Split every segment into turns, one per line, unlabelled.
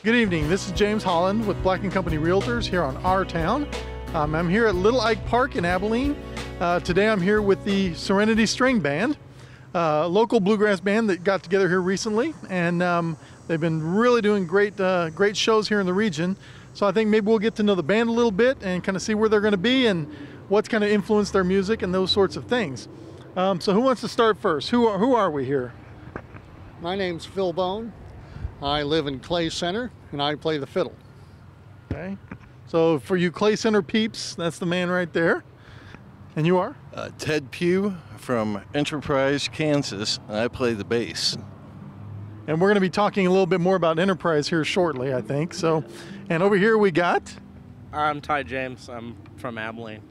Good evening. This is James Holland with Black & Company Realtors here on Our Town. I'm here at Little Ike Park in Abilene. Today I'm here with the Serenity Stringband, a local bluegrass band that got together here recently, and they've been really doing great shows here in the region. So I think maybe we'll get to know the band a little bit and kind of see where they're going to be and what's kind of influenced their music and those sorts of things. So who wants to start first? Who are we here?
My name's Phil Bone. I live in Clay Center, and I play the fiddle.
Okay. So for you Clay Center peeps, that's the man right there. And you are?
Ted Pugh from Enterprise, Kansas, and I play the bass.
And we're going to be talking a little bit more about Enterprise here shortly, I think. So, and over here we got?
I'm Ty James. I'm from Abilene.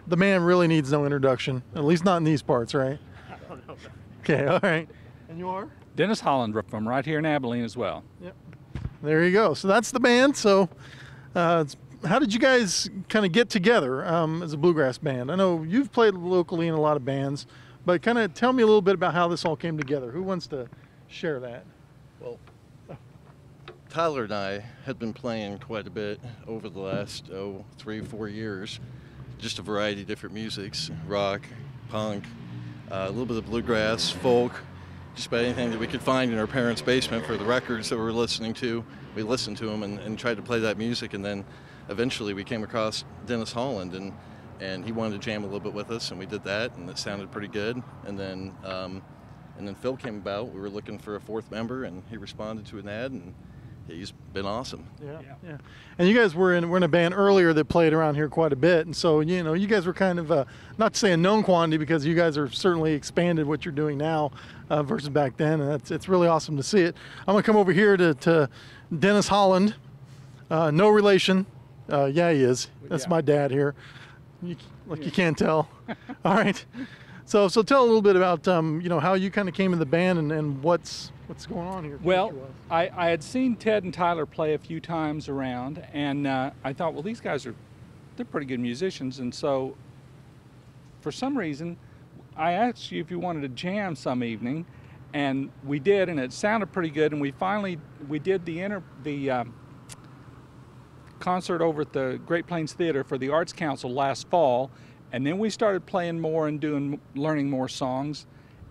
The man really needs no introduction, at least not in these parts, right?
I don't know.
Okay, all right. And you are?
Dennis Holland from right here in Abilene as well.
Yep. There you go. So that's the band. So how did you guys kind of get together as a bluegrass band? I know you've played locally in a lot of bands, but kind of tell me a little bit about how this all came together. Who wants to share that?
Well, Tyler and I had been playing quite a bit over the last 3-4 years, just a variety of different musics, rock, punk, a little bit of bluegrass, folk, just about anything that we could find in our parents' basement for the records that we were listening to. We listened to them and tried to play that music, and then eventually we came across Dennis Holland, and he wanted to jam a little bit with us, and we did that, and it sounded pretty good. And then Phil came about. We were looking for a fourth member, and he responded to an ad, and he's been awesome.
Yeah. And you guys were in a band earlier that played around here quite a bit, and so you guys were kind of not to say a known quantity, because you guys are certainly expanded what you're doing now versus back then, and it's really awesome to see it. I'm gonna come over here to Dennis Holland, no relation. Yeah, he is. That's my dad here. You can't tell. All right. So tell a little bit about how you kind of came in the band and what's going on here.
Well, I had seen Ted and Tyler play a few times around, and I thought, well, these guys they're pretty good musicians, and so for some reason I asked you if you wanted to jam some evening, and we did, and it sounded pretty good, and we did the concert over at the Great Plains Theater for the Arts Council last fall, and then we started playing more and learning more songs,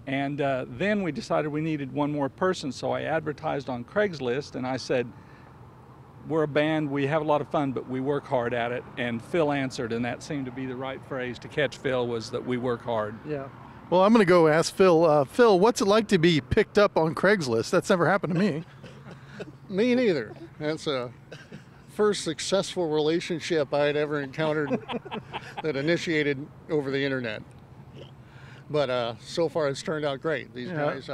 and then we decided we needed one more person, so I advertised on Craigslist, and I said, we're a band, we have a lot of fun, but we work hard at it, and Phil answered, and that seemed to be the right phrase to catch Phil, was that we work hard.
Yeah. Well, I'm going to go ask Phil. Phil, what's it like to be picked up on Craigslist? That's never happened to me.
Me neither. That's a first successful relationship I had ever encountered that initiated over the internet. But so far it's turned out great. These guys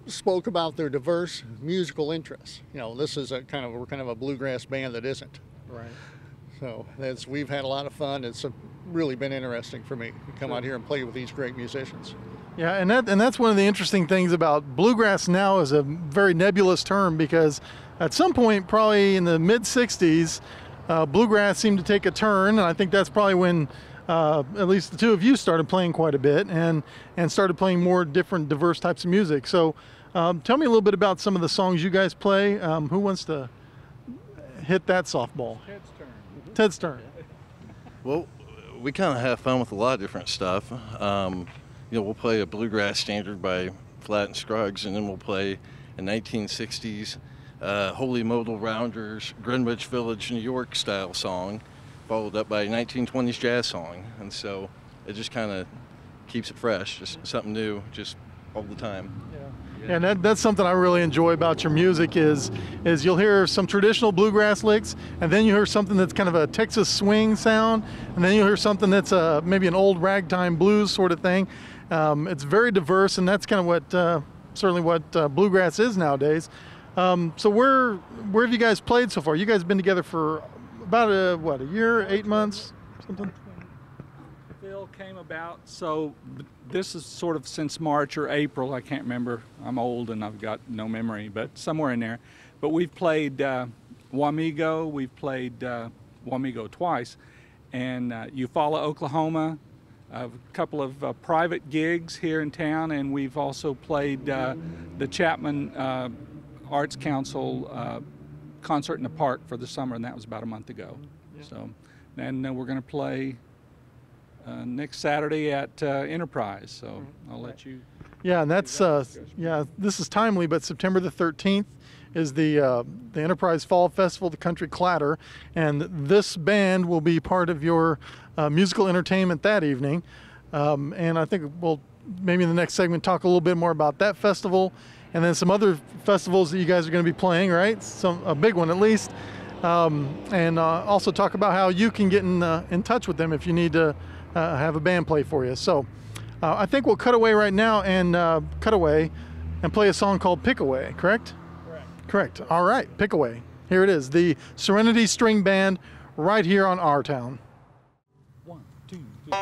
spoke about their diverse musical interests. This is we're kind of a bluegrass band that isn't.
Right.
So we've had a lot of fun. It's really been interesting for me to come out here and play with these great musicians.
Yeah, and that's one of the interesting things about bluegrass now, is a very nebulous term, because at some point, probably in the mid-'60s, bluegrass seemed to take a turn, and I think that's probably when at least the two of you started playing quite a bit and started playing more different, diverse types of music. So tell me a little bit about some of the songs you guys play. Who wants to hit that softball?
Ted's turn.
Ted's turn.
Well, we kind of have fun with a lot of different stuff. We'll play a bluegrass standard by Flatt and Scruggs, and then we'll play a 1960s Holy Modal Rounders Greenwich Village, New York style song, followed up by a 1920s jazz song. And so it just kind of keeps it fresh, just something new, just all the time.
Yeah, and that's something I really enjoy about your music is you'll hear some traditional bluegrass licks, and then you hear something that's kind of a Texas swing sound, and then you'll hear something that's maybe an old ragtime blues sort of thing. It's very diverse, and that's kind of certainly what bluegrass is nowadays. So where have you guys played so far? You guys have been together for about a year, 8 months, something?
Phil came about, so this is sort of since March or April, I can't remember. I'm old and I've got no memory, but somewhere in there. But we've played Wamego, we've played Wamego twice, and Eufaula, Oklahoma, a couple of private gigs here in town, and we've also played the Chapman Arts Council concert in the park for the summer, and that was about a month ago.
Yeah.
So, and we're going to play next Saturday at Enterprise. So I'll let you.
Yeah, and that's yeah. This is timely, but September the 13th is the Enterprise Fall Festival, the Country Clatter, and this band will be part of your musical entertainment that evening. And I think we'll maybe in the next segment talk a little bit more about that festival, and then some other festivals that you guys are going to be playing, right? A big one at least, and also talk about how you can get in touch with them if you need to have a band play for you. So I think we'll cut away right now and play a song called "Pick Away." Correct? Correct. All right, "Pick Away." Here it is, the Serenity Stringband, right here on Our Town.
1, 2, 3.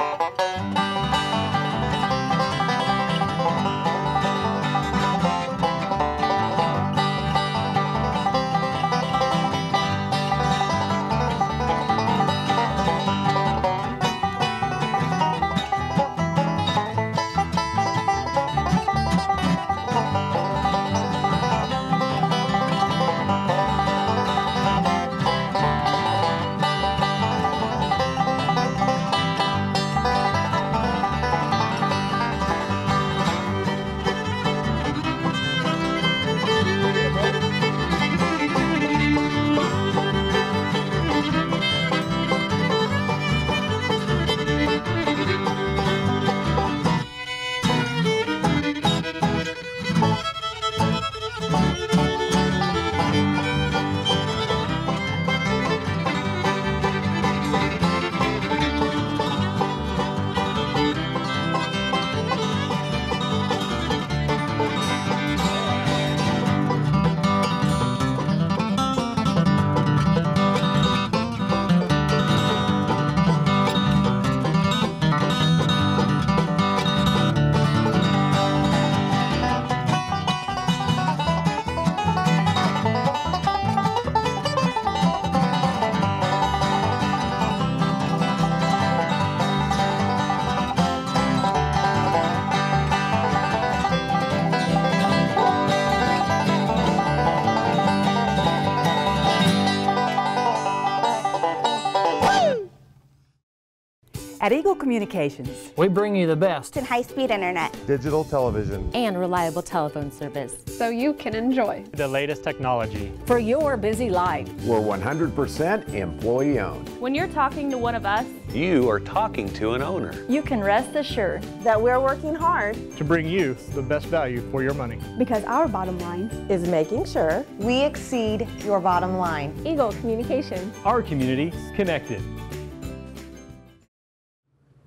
At Eagle Communications,
we bring you the best
in high-speed internet,
digital television,
and reliable telephone service,
so you can enjoy
the latest technology
for your busy life.
We're 100% employee-owned.
When you're talking to one of us,
you are talking to an owner.
You can rest assured
that we're working hard
to bring you the best value for your money.
Because our bottom line
is making sure we exceed your bottom line.
Eagle Communications.
Our community connected.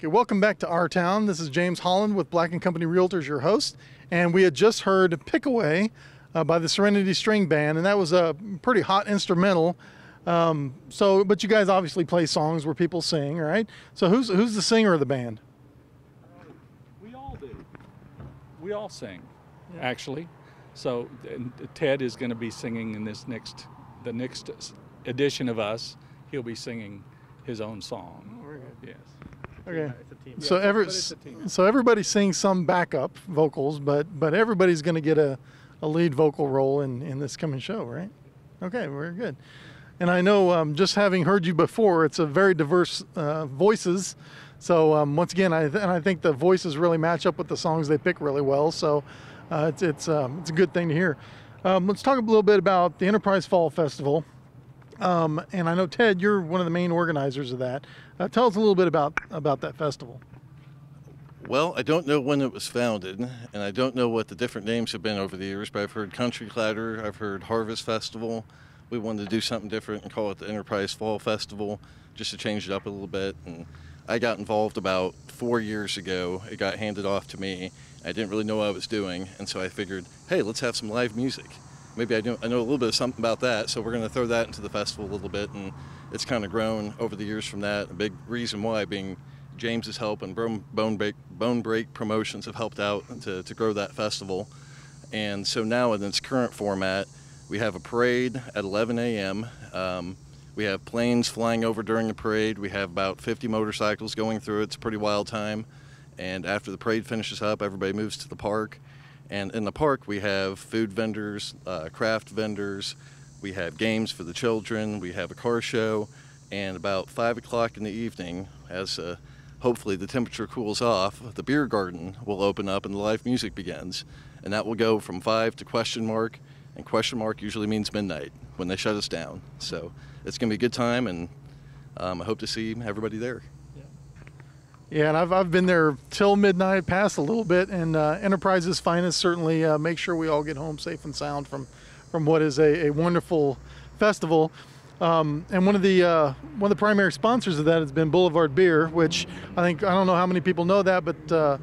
Okay, welcome back to Our Town. This is James Holland with Black & Company Realtors, your host. And we had just heard "Pick Away" by the Serenity Stringband, and that was a pretty hot instrumental. But you guys obviously play songs where people sing, right? So who's the singer of the band?
We all do. We all sing, actually. So Ted is going to be singing in the next edition of us. He'll be singing his own song.
Oh, very good.
Yes.
Okay.
Yeah,
so everybody sings some backup vocals, but everybody's going to get a lead vocal role in this coming show, right? Okay, very good. And I know just having heard you before, it's a very diverse voices. So once again, I think the voices really match up with the songs they pick really well. So it's a good thing to hear. Let's talk a little bit about the Enterprise Fall Festival. And I know, Ted, you're one of the main organizers of that. Tell us a little bit about that festival.
Well, I don't know when it was founded, and I don't know what the different names have been over the years, but I've heard Country Clatter, I've heard Harvest Festival. We wanted to do something different and call it the Enterprise Fall Festival, just to change it up a little bit. And I got involved about 4 years ago. It got handed off to me. I didn't really know what I was doing, and so I figured, hey, let's have some live music. Maybe I know a little bit of something about that, so we're going to throw that into the festival a little bit, and it's kind of grown over the years from that. A big reason why being James's help and Bone Break Promotions have helped out to grow that festival. And so now in its current format, we have a parade at 11 a.m. We have planes flying over during the parade. We have about 50 motorcycles going through it. It's a pretty wild time. And after the parade finishes up, everybody moves to the park. And in the park, we have food vendors, craft vendors, We have games for the children, we have a car show, and about 5 o'clock in the evening, as hopefully the temperature cools off, the beer garden will open up and the live music begins. And that will go from 5 to question mark, and question mark usually means midnight when they shut us down. So it's going to be a good time, and I hope to see everybody there.
Yeah, and I've been there till midnight, past a little bit, and Enterprise's finest certainly make sure we all get home safe and sound from what is a wonderful festival. And one of the primary sponsors of that has been Boulevard Beer, which I don't know how many people know that, but the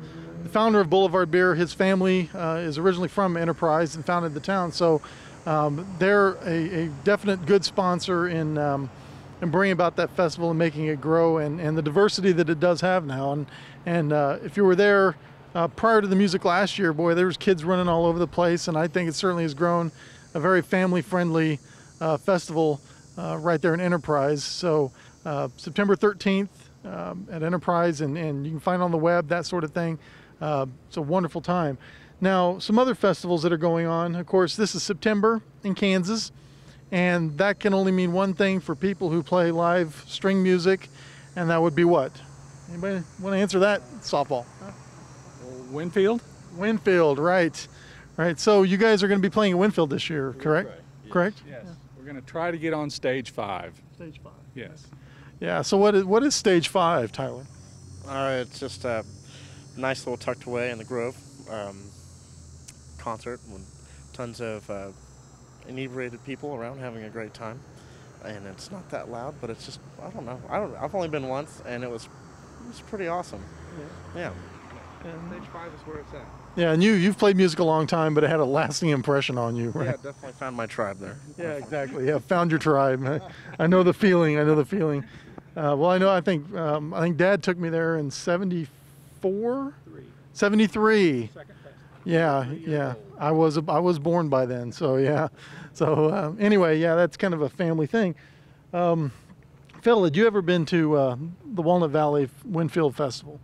founder of Boulevard Beer, his family is originally from Enterprise and founded the town, so they're a definite good sponsor in bringing about that festival and making it grow, and the diversity that it does have now. And if you were there prior to the music last year, boy, there was kids running all over the place, and I think it certainly has grown a very family-friendly festival right there in Enterprise. So September 13th at Enterprise, and you can find it on the web, that sort of thing. It's a wonderful time. Now, some other festivals that are going on, of course, this is September in Kansas, and that can only mean one thing for people who play live string music, and that would be what? Anybody want to answer that? Softball.
Winfield?
Winfield, right. Right. So you guys are going to be playing at Winfield this year, correct?
Yes.
Correct?
Yes. Yeah. We're going to try to get on stage 5.
Stage 5.
Yes.
Yeah. So what is stage 5, Tyler?
It's just a nice little tucked away in the Grove concert with tons of inebriated people around having a great time, and it's not that loud, but it's just I've only been once, and it was pretty awesome. Yeah.
Stage 5 is where it's at.
Yeah, and you've played music a long time, but it had a lasting impression on you, right?
Yeah, definitely found my tribe there.
Yeah, exactly. Yeah, found your tribe. I know the feeling. Well, I think Dad took me there in 74, 73. Yeah. I was born by then, so yeah. So anyway, yeah, that's kind of a family thing. Phil, had you ever been to the Walnut Valley Winfield Festival?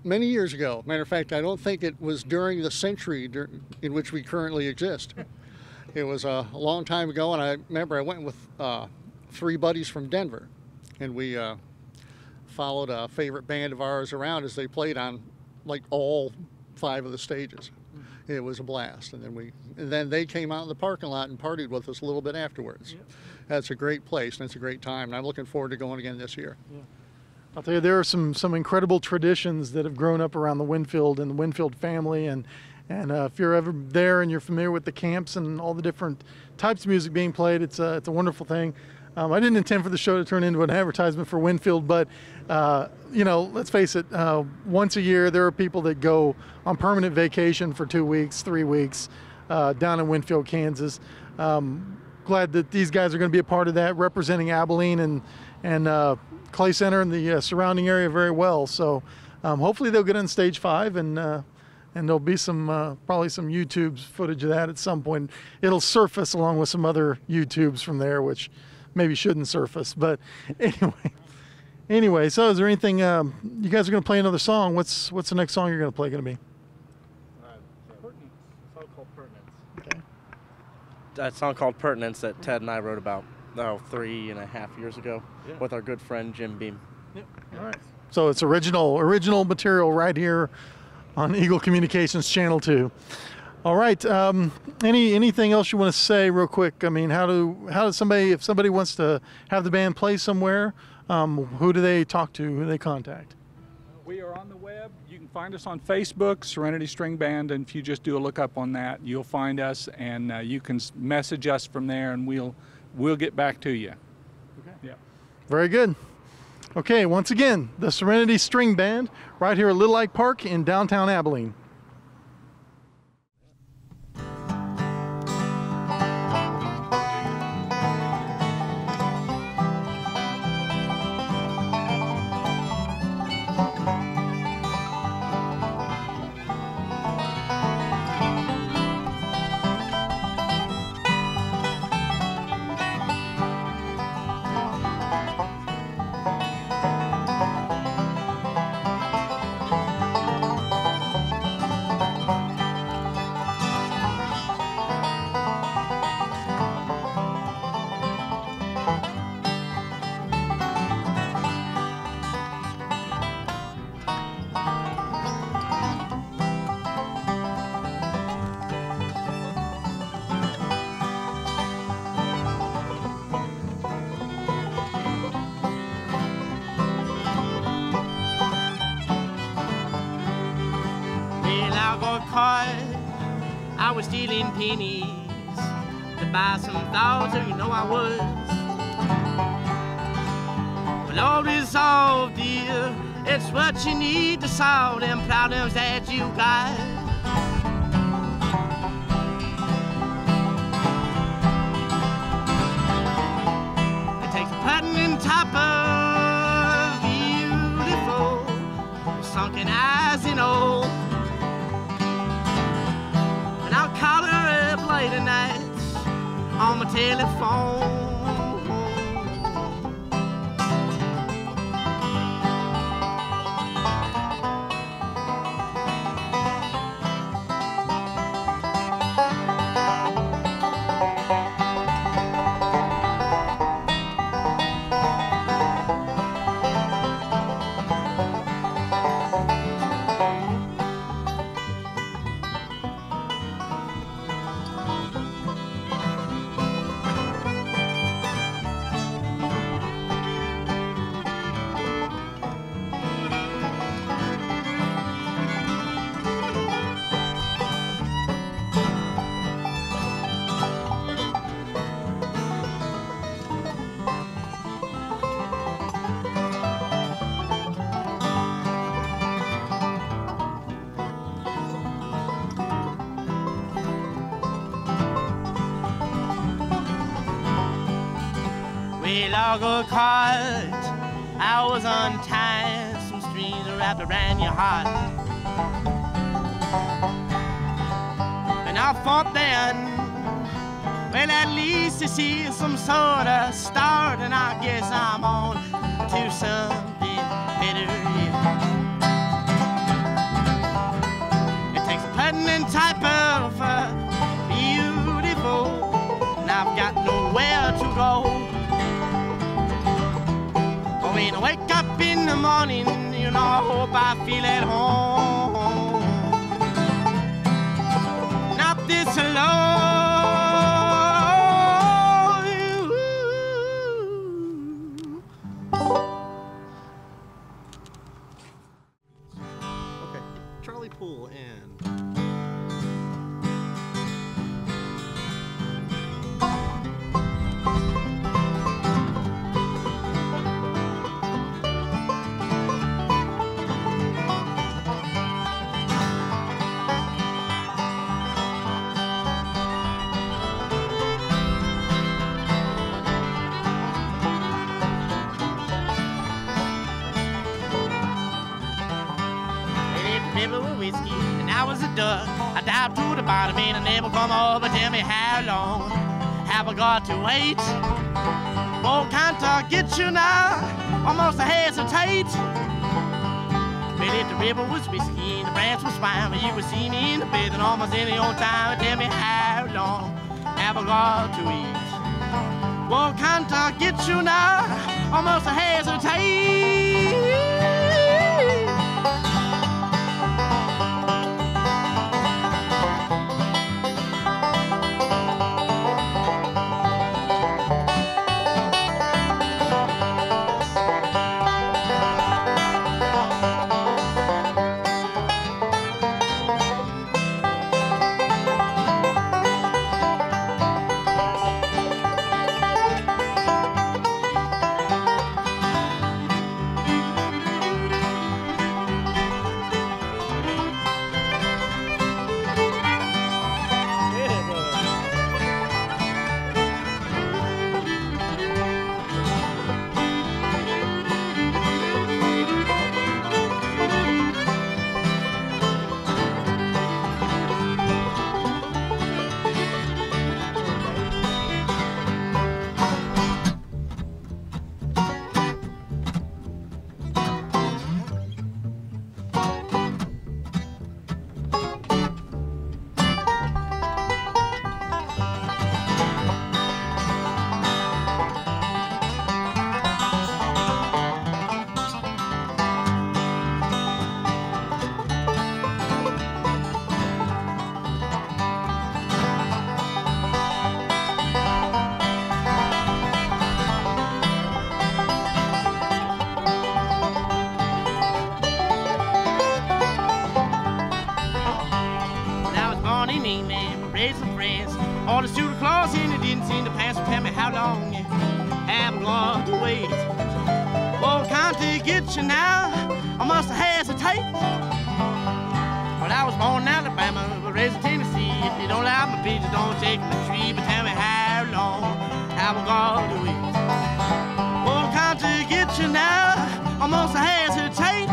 Many years ago. Matter of fact, I don't think it was during the century in which we currently exist. It was a long time ago, and I remember I went with 3 buddies from Denver, and we followed a favorite band of ours around as they played on like all 5 of the stages. It was a blast, and then they came out in the parking lot and partied with us a little bit afterwards. Yep. That's a great place, and it's a great time, and I'm looking forward to going again this year.
Yeah. I'll tell you, there are some incredible traditions that have grown up around the Winfield and the Winfield family, and if you're ever there and you're familiar with the camps and all the different types of music being played, it's a wonderful thing. I didn't intend for the show to turn into an advertisement for Winfield, but let's face it, once a year there are people that go on permanent vacation for 2 weeks, 3 weeks down in Winfield, Kansas. Glad that these guys are going to be a part of that, representing Abilene and Clay Center and the surrounding area very well. So hopefully they'll get on stage 5, and there'll be probably some YouTube footage of that at some point. It'll surface along with some other YouTubes from there, which maybe shouldn't surface. But anyway. So is there anything you guys are going to play another song? What's the next song you're going to play going to be?
Pertinence. A song called Pertinence. Okay. That song called Pertinence that Ted and I wrote about 3.5 years ago with our good friend Jim Beam.
Yep. All right. So it's original material right here on Eagle Communications Channel 2. All right. Anything else you want to say real quick? I mean, how does somebody, if somebody wants to have the band play somewhere, who do they talk to? Who do they contact?
We are on the web. You can find us on Facebook, Serenity Stringband, and if you just do a look up on that, you'll find us, and you can message us from there, and we'll get back to you.
Okay.
Yeah.
Very good. Okay, once again, the Serenity String Band right here at Little Lake Park in downtown Abilene.
cart, I was stealing pennies to buy some thoughts, so you know I was. Well, all resolved, dear, it's what you need to solve them problems that you got. It takes a button and top of beautiful, sunken eyes and old. And I'll call her up late at night on my telephone. Log cart, I was untying some strings wrapped around your heart. And I thought then, well, at least you see some sort of start, and I guess I'm on to something better. It takes a pertinent type of beautiful, and I've got nowhere to go. When I wake up in the morning, you know, I hope I feel at home. Not this alone.
Okay, Charlie Poole and
whiskey, and I was a duck. I dived to the bottom and I never come up. But tell me how long have I got to wait? Oh, can't I get you now? Almost I hesitate. Well, if the river was whiskey and the branch was fine, but you would see me in the bed and almost any old time. But tell me how long have I got to eat? Well, can't I get you now? Almost I hesitate. Brought us to the cross and it didn't seem to pass. So tell me how long you have got to wait. Oh, can't they get you now? I must hesitate. When I was born in Alabama, but raised in Tennessee. If you don't like my peaches, don't take the tree. But tell me how long have I got to wait? Oh, can't they get you now? I must hesitate.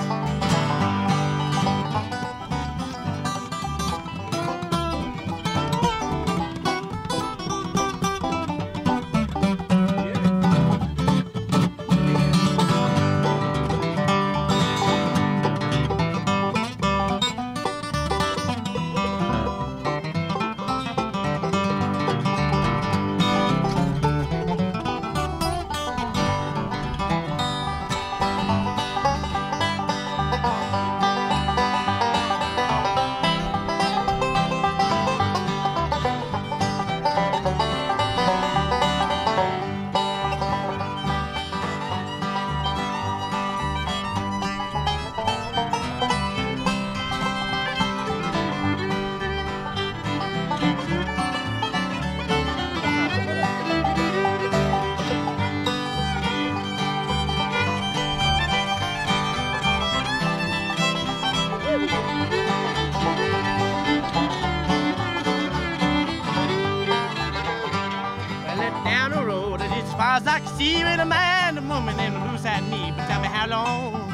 As I can see with a man, a woman, and a loose-eyed me. But tell me how long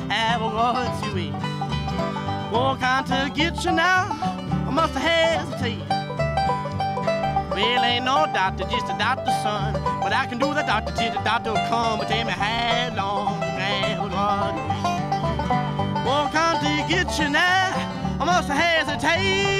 have I got to wait? Oh, can't I get you now? I must hesitate. Well, ain't no doctor, just a doctor's son. But I can do the doctor till the doctor will come. But tell me how long have I got to wait? Oh, can't I get you now? I must hesitate.